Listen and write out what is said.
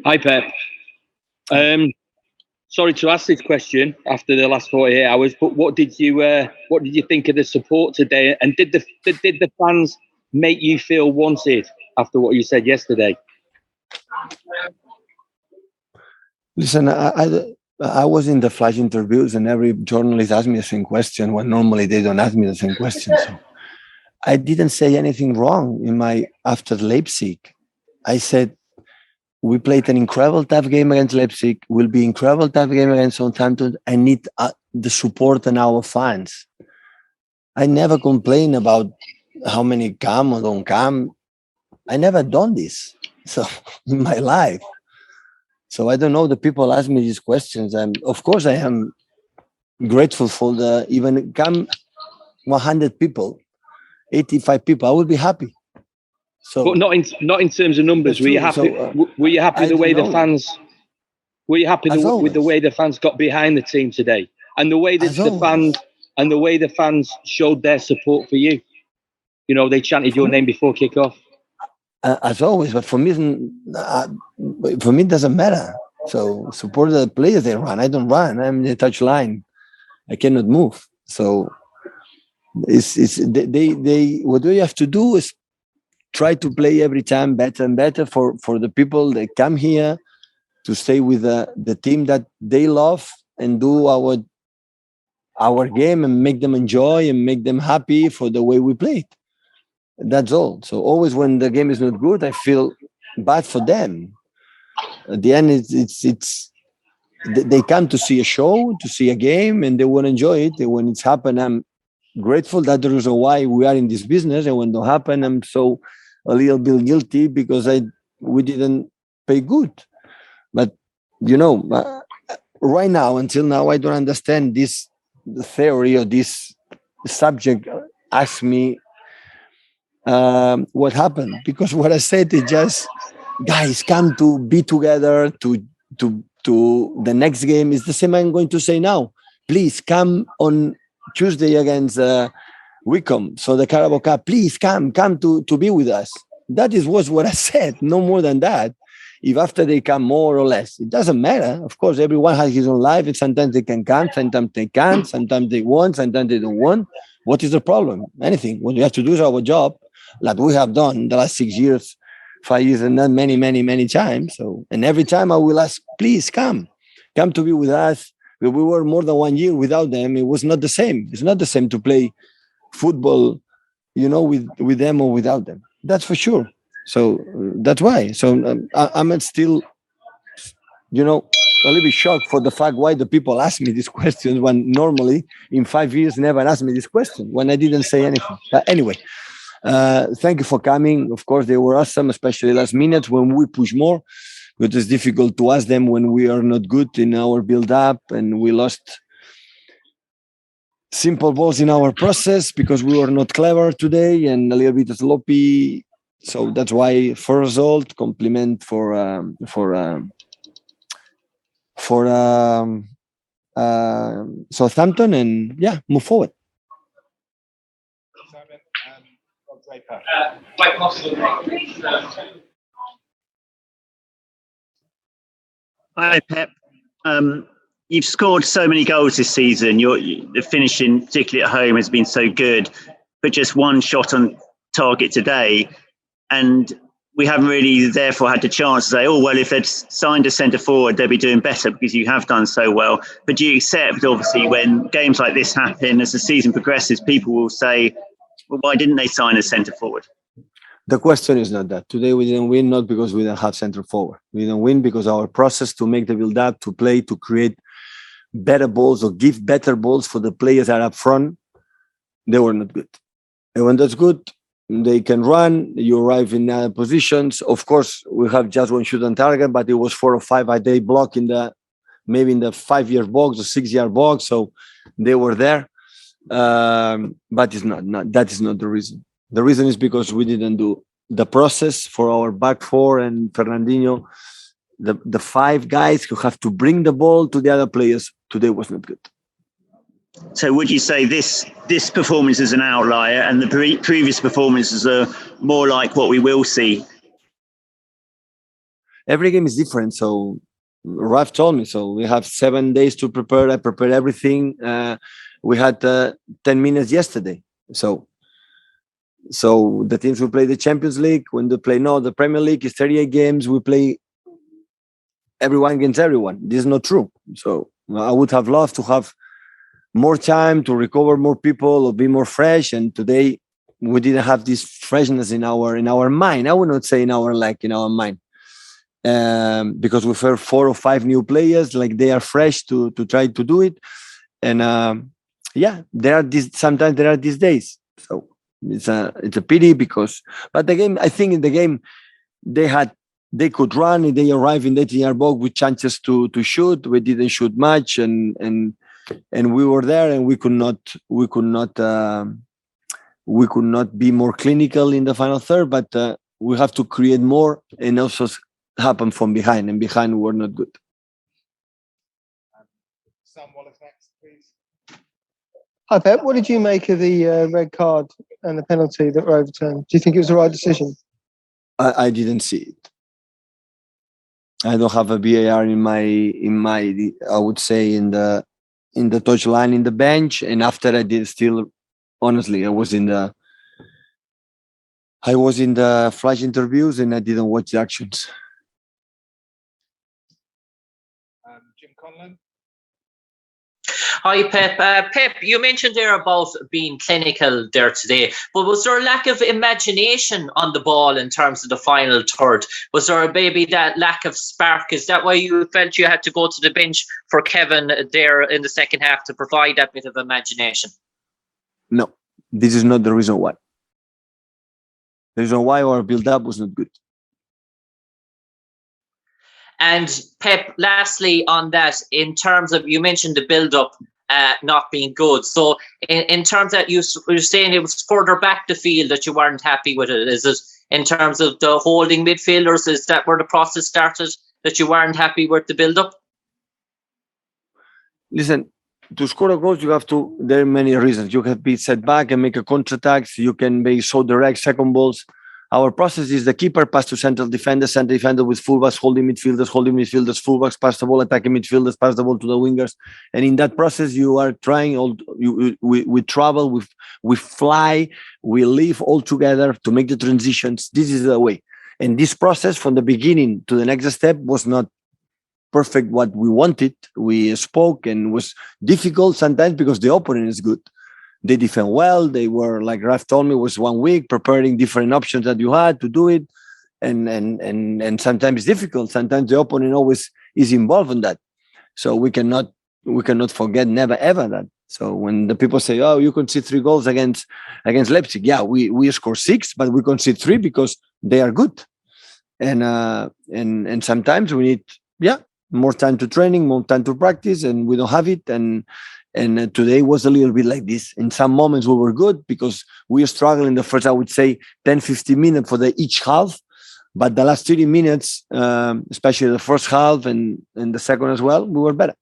Hi, Pep. Sorry to ask this question after the last 48 hours, but what did you think of the support today? And did the fans make you feel wanted after what you said yesterday? Listen, I was in the flash interviews, and every journalist asked me the same question when normally they don't ask me the same question. So I didn't say anything wrong in my after Leipzig. I said we played an incredible tough game against Leipzig. Will be incredible tough game against Southampton. I need the support and our fans. I never complain about how many come or don't come. I never done this so in my life. So I don't know. The people ask me these questions, and of course I am grateful for the even come 100 people, 85 people. I would be happy. So, but not in terms of numbers. Were you happy? Were you happy the way the fans? Were you happy with the way the fans got behind the team today, and the way that the fans showed their support for you? You know, they chanted your name before kickoff. As always, but for me, it doesn't matter. So support the players they run. I don't run. I'm in the touch line. I cannot move. So they what do you have to do is try to play every time better and better for the people that come here to stay with the team that they love and do our game and make them enjoy and make them happy for the way we played. That's all. So always when the game is not good, I feel bad for them. At the end, it's they come to see a show, to see a game, and they want to enjoy it. And when it's happened, I'm grateful. That's the reason why we are in this business. And when it don't happen, I'm so a little bit guilty because we didn't pay good. But right now, until now, I don't understand this theory or this subject. Ask me what happened, because what I said is just, guys, come to be together to the next game. Is the same I'm going to say now. Please come on Tuesday against Wickham. So the Carabao Cup, please come to be with us. That was what I said, no more than that. If after they come more or less, it doesn't matter. Of course, everyone has his own life, and sometimes they can come, sometimes they can't, sometimes they want, sometimes they don't want. What is the problem? Anything. What we have to do is our job, like we have done the last 6 years, 5 years, and not many, many, many times. So, and every time I will ask, please come to be with us. We were more than 1 year without them. It was not the same. It's not the same to play football, with them or without them. That's for sure. So that's why. So I'm still, a little bit shocked for the fact why the people ask me these questions when normally in 5 years never asked me this question when I didn't say anything. But anyway, thank you for coming. Of course, they were awesome, especially last minute when we push more. But it's difficult to ask them when we are not good in our build-up and we lost simple balls in our process because we were not clever today and a little bit sloppy. So that's why for result, compliment for Southampton, and move forward. Hi, Pep. You've scored so many goals this season. The finishing, particularly at home, has been so good, but just one shot on target today. And we haven't really, therefore, had the chance to say, oh, well, if they'd signed a centre forward, they'd be doing better because you have done so well. But do you accept, obviously, when games like this happen, as the season progresses, people will say, well, why didn't they sign a centre forward? The question is not that. Today we didn't win, not because we didn't have centre forward. We didn't win because our process to make the build-up, to play, to create better balls or give better balls for the players that are up front, they were not good. And when that's good, they can run, you arrive in positions. Of course, we have just one shot on target, but it was 4 or 5 a day block maybe in the 5-yard box or 6-yard box. So they were there. But it's not that is not the reason. The reason is because we didn't do the process for our back four and Fernandinho. The 5 guys who have to bring the ball to the other players today was not good. So would you say this performance is an outlier and the previous performances are more like what we will see? every game is different. So Raf told me, so we have 7 days to prepare. I prepared everything. We had 10 minutes yesterday. So the teams will play the Champions League. When they play the Premier League is 38 games. We play everyone against everyone. This is not true. So I would have loved to have more time to recover more people or be more fresh. And today we didn't have this freshness in our mind. I would not say in our mind. Because we have 4 or 5 new players, like they are fresh to try to do it. And sometimes there are these days. So it's a pity but the game, I think in the game they could run and they arrived in the 18-yard box with chances to shoot. We didn't shoot much and we were there and we could not be more clinical in the final third, but we have to create more and also happen from behind, and behind we're not good. Sam Wallace next, please. Hi Pep, what did you make of the red card and the penalty that were overturned? Do you think it was the right decision? I didn't see it. I don't have a VAR in my I would say in the touchline in the bench, and after I did still honestly I was in the flash interviews and I didn't watch the actions. Jim Conlon. Hi, Pep. Pep, you mentioned there about being clinical there today, but was there a lack of imagination on the ball in terms of the final third? Was there maybe that lack of spark? Is that why you felt you had to go to the bench for Kevin there in the second half to provide that bit of imagination? No, this is not the reason why. The reason why our build-up was not good. And Pep, lastly on that, in terms of, you mentioned the build-up not being good. So in terms that you're saying it was further back the field that you weren't happy with it. Is it in terms of the holding midfielders? Is that where the process started, that you weren't happy with the build-up? Listen, to score a goal, there are many reasons. You can be set back and make a counter-attack. You can be so direct, second balls. Our process is the keeper pass to central defender with fullbacks, holding midfielders, fullbacks, pass the ball, attacking midfielders, pass the ball to the wingers. And in that process, you are trying, we travel, we fly, we live all together to make the transitions. This is the way. And this process from the beginning to the next step was not perfect what we wanted. We spoke and was difficult sometimes because the opponent is good. They defend well. They were, like Raf told me, was 1 week preparing different options that you had to do it. And sometimes it's difficult. Sometimes the opponent always is involved in that. So we cannot forget never ever that. So when the people say, "Oh, you concede 3 goals against Leipzig," yeah, we score 6, but we concede 3 because they are good. And sometimes we need more time to training, more time to practice, and we don't have it. And today was a little bit like this. In some moments we were good because we struggled in the first, I would say, 10-15 minutes for each half. But the last 30 minutes, especially the first half and the second as well, we were better.